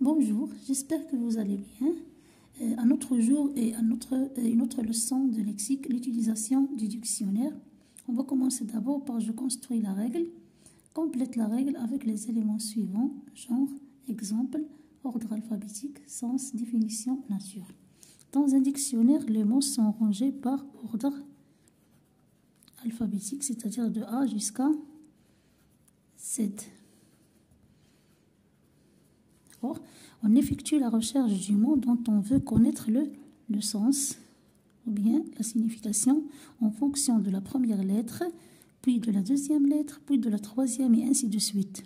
Bonjour, j'espère que vous allez bien. Un autre jour et une autre leçon de lexique, l'utilisation du dictionnaire. On va commencer d'abord par je construis la règle. Complète la règle avec les éléments suivants, genre, exemple, ordre alphabétique, sens, définition, nature. Dans un dictionnaire, les mots sont rangés par ordre alphabétique, c'est-à-dire de A jusqu'à Z. On effectue la recherche du mot dont on veut connaître le sens ou bien la signification en fonction de la première lettre, puis de la deuxième lettre, puis de la troisième et ainsi de suite.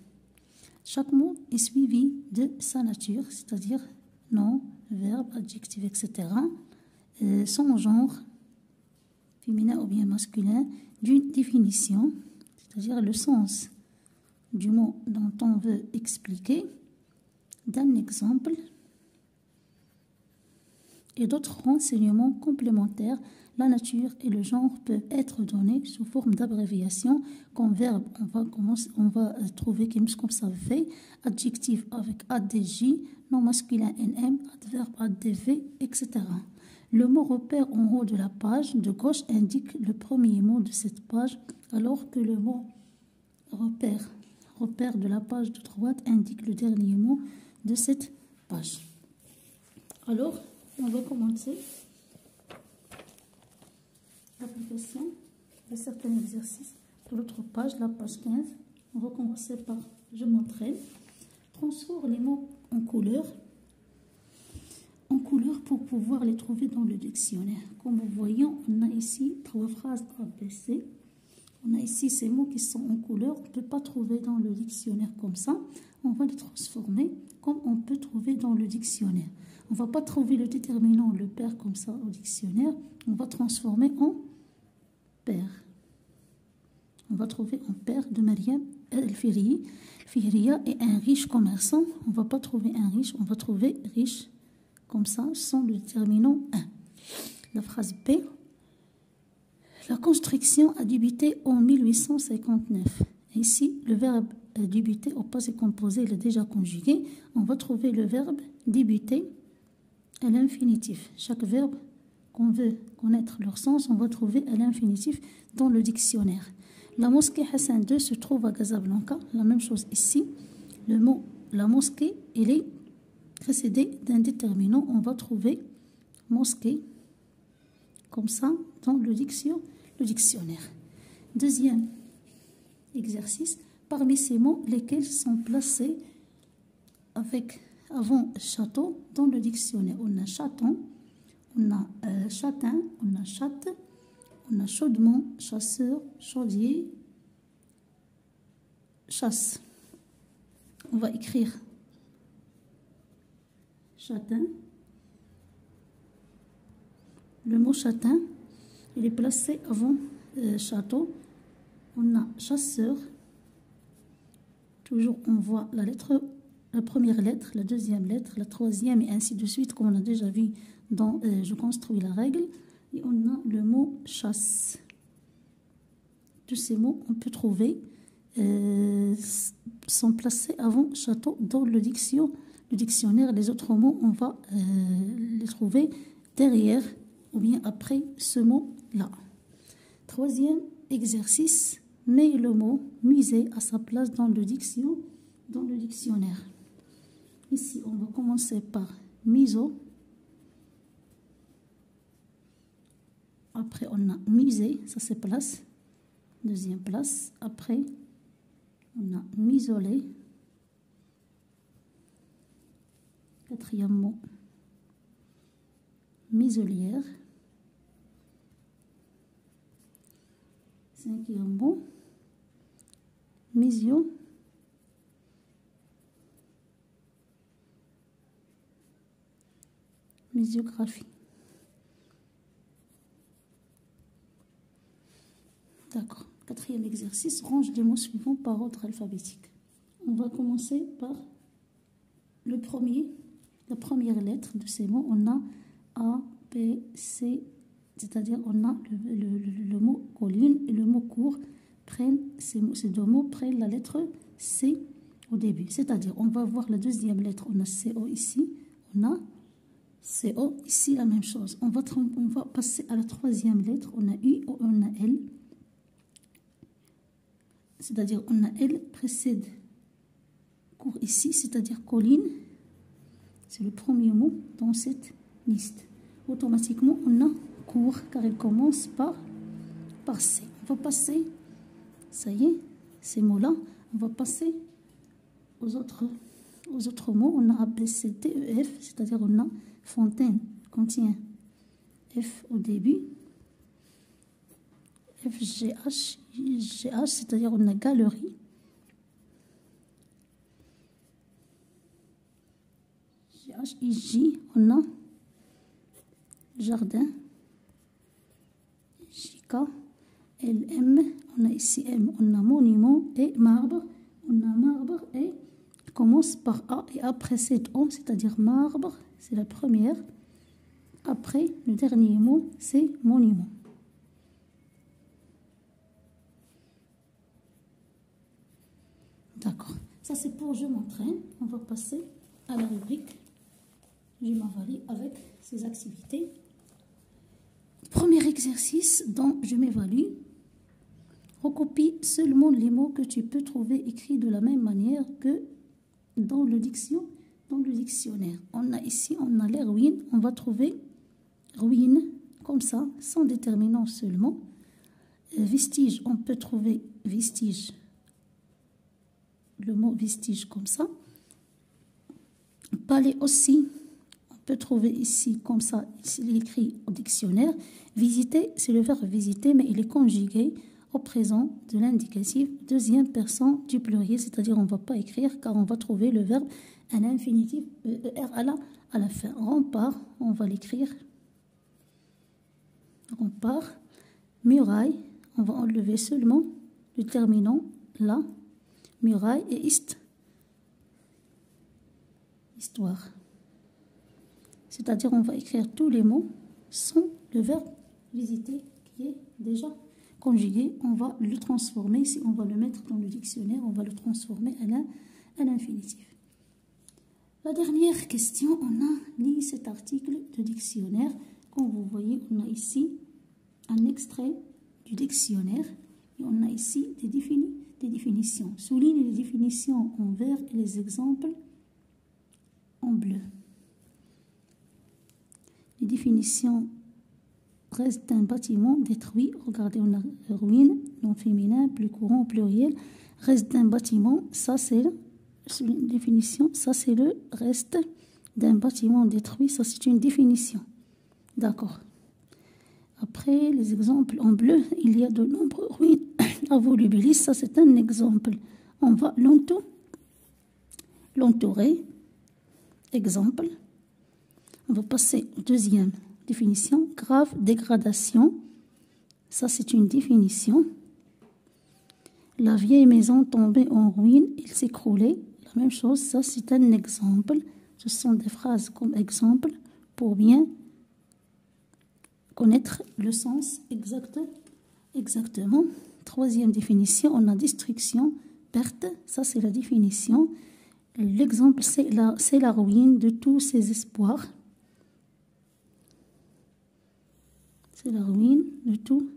Chaque mot est suivi de sa nature, c'est-à-dire nom, verbe, adjectif, etc. Son genre, féminin ou bien masculin, d'une définition, c'est-à-dire le sens du mot dont on veut expliquer, d'un exemple et d'autres renseignements complémentaires. La nature et le genre peuvent être donnés sous forme d'abréviation. Comme verbe, on va trouver comme ça fait, adjectif avec ADJ, nom masculin NM, adverbe ADV, etc. Le mot repère en haut de la page de gauche indique le premier mot de cette page, alors que le mot repère de la page de droite indique le dernier mot de cette page. Alors, on va commencer l'application de certains exercices pour l'autre page, la page 15. On va commencer par je m'entraîne. Transforme les mots en couleur pour pouvoir les trouver dans le dictionnaire. Comme vous voyez, on a ici 3 phrases ABC. On a ici ces mots qui sont en couleur. On ne peut pas trouver dans le dictionnaire comme ça. On va les transformer comme on peut trouver dans le dictionnaire. On ne va pas trouver le déterminant, le pair comme ça au dictionnaire. On va transformer en pair. On va trouver en pair de Mariam El-Fihriya. Fihriya est un riche commerçant. On ne va pas trouver un riche, on va trouver riche comme ça sans le déterminant 1. La phrase B. La construction a débuté en 1859. Ici, le verbe débuter au passé composé, il est déjà conjugué. On va trouver le verbe débuter à l'infinitif. Chaque verbe qu'on veut connaître leur sens, on va trouver à l'infinitif dans le dictionnaire. La mosquée Hassan II se trouve à Casablanca. La même chose ici. Le mot la mosquée, il est précédé d'un déterminant. On va trouver mosquée comme ça dans le dictionnaire. Deuxième exercice. Parmi ces mots, lesquels sont placés avant château dans le dictionnaire. On a chaton, on a châtain, on a chatte, on a chaudement, chasseur, chaudier, chasse. On va écrire châtain. Le mot châtain, il est placé avant château. On a chasseur. Toujours, on voit la première lettre, la deuxième lettre, la troisième et ainsi de suite, comme on a déjà vu dans je construis la règle. Et on a le mot chasse. Tous ces mots, on peut trouver, sont placés avant château dans le dictionnaire. Les autres mots, on va les trouver derrière ou bien après ce mot-là. Troisième exercice. Mets le mot musée à sa place dans le dictionnaire. Ici, on va commencer par miso. Après, on a musée, ça c'est place. Deuxième place. Après, on a misolé. Quatrième mot, miselière. Cinquième mot, misio. Misiographie. D'accord. Quatrième exercice, range les mots suivants par ordre alphabétique. On va commencer par le premier, la première lettre de ces mots. On a A, B, C, c'est-à-dire on a le mot colline et le mot court. Ces deux mots prennent la lettre C au début. C'est-à-dire, on va voir la deuxième lettre, on a CO ici, on a CO ici, la même chose. On va passer à la troisième lettre, on a U, on a L. C'est-à-dire, on a L précède cours ici, c'est-à-dire colline. C'est le premier mot dans cette liste. Automatiquement, on a cours car il commence par C. On va passer, ça y est, ces mots-là, on va passer aux autres mots. On a A, B, C, D, E, F, c'est-à-dire on a fontaine, contient F au début. F, G, H, c'est-à-dire on a galerie. G, H, I, J, on a jardin. J, K, L, M, on a ici M, on a monument et marbre. On a marbre et commence par A et A précède O, c'est-à-dire marbre, c'est la première. Après, le dernier mot, c'est monument. D'accord. Ça, c'est pour je m'entraîne. On va passer à la rubrique je m'évalue avec ces activités. Premier exercice dont je m'évalue. Recopie seulement les mots que tu peux trouver écrits de la même manière que dans le dictionnaire. On a ici, on a les ruines. On va trouver ruines comme ça, sans déterminant seulement. Vestige, on peut trouver vestige. Le mot vestige comme ça. Palais aussi, on peut trouver ici comme ça, ici il est écrit au dictionnaire. Visiter, c'est le verbe visiter, mais il est conjugué au présent de l'indicatif, deuxième personne du pluriel, c'est-à-dire on ne va pas écrire car on va trouver le verbe à l'infinitif, ER à la fin. Rempart, on va l'écrire. Rempart. Muraille, on va enlever seulement le terminant là. Muraille et histoire. C'est-à-dire on va écrire tous les mots sans le verbe visiter qui est déjà conjugué. On va le transformer, si on va le mettre dans le dictionnaire, on va le transformer à l'infinitif. La dernière question, on a lu cet article de dictionnaire. Comme vous voyez, on a ici un extrait du dictionnaire et on a ici des définitions. Souligne les définitions en vert et les exemples en bleu. Les définitions: reste d'un bâtiment détruit. Regardez, on a ruine, non féminin, plus courant, au pluriel. Reste d'un bâtiment, ça c'est une définition. Ça c'est le reste d'un bâtiment détruit. Ça c'est une définition. D'accord. Après, les exemples en bleu, il y a de nombreuses ruines à Volubilis. Ça c'est un exemple. On va l'entourer. Exemple. On va passer au deuxième. Définition: grave dégradation. Ça, c'est une définition. La vieille maison tombée en ruine, il s'écroulait. La même chose, ça, c'est un exemple. Ce sont des phrases comme exemple pour bien connaître le sens exactement. Troisième définition, on a destruction, perte. Ça, c'est la définition. L'exemple, c'est la ruine de tous ses espoirs. C'est la ruine de tout.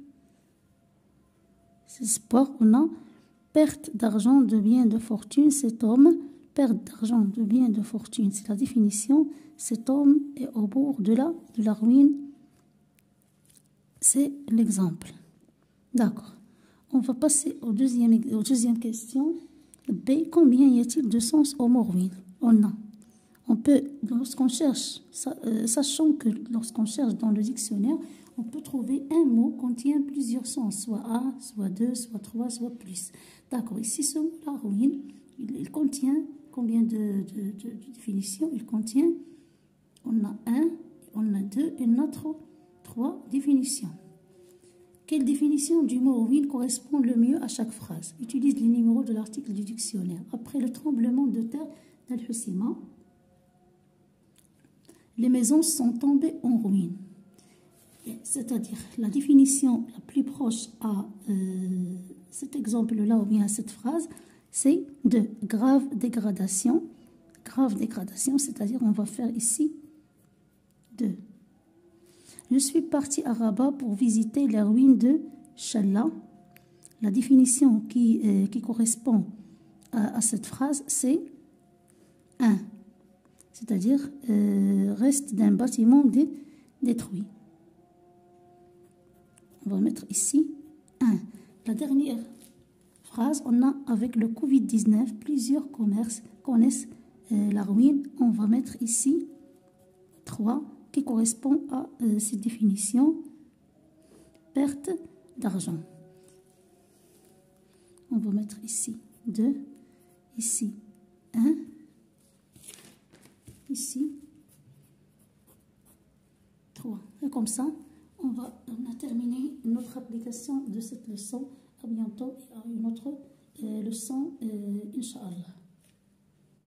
Ces espoirs, on a perte d'argent, de biens, de fortune. Cet homme, perte d'argent, de biens, de fortune. C'est la définition. Cet homme est au bord de la ruine. C'est l'exemple. D'accord. On va passer aux deuxième question. B. Combien y a-t-il de sens au mot ruine? On peut, lorsqu'on cherche, sachant que lorsqu'on cherche dans le dictionnaire, on peut trouver un mot qui contient plusieurs sens, soit un, soit deux, soit trois, soit plus. D'accord, ici, ce mot-là, ruine, il contient combien de définitions? Il contient, on a un, on a deux, et on a trois définitions. Quelle définition du mot ruine correspond le mieux à chaque phrase? Utilise les numéros de l'article du dictionnaire. Après le tremblement de terre d'Al-Husima, les maisons sont tombées en ruine. C'est-à-dire, la définition la plus proche à cet exemple-là ou bien à cette phrase, c'est 2. Grave dégradation. Grave dégradation, c'est-à-dire on va faire ici 2. Je suis parti à Rabat pour visiter les ruines de Challa. La définition qui correspond à cette phrase, c'est 1. C'est-à-dire reste d'un bâtiment détruit. On va mettre ici 1. La dernière phrase, on a avec le Covid-19, plusieurs commerces connaissent la ruine. On va mettre ici 3 qui correspond à cette définition, perte d'argent. On va mettre ici 2, ici 1, ici 3. Et comme ça, on a terminé notre application de cette leçon. À bientôt et à une autre leçon, Inch'Allah.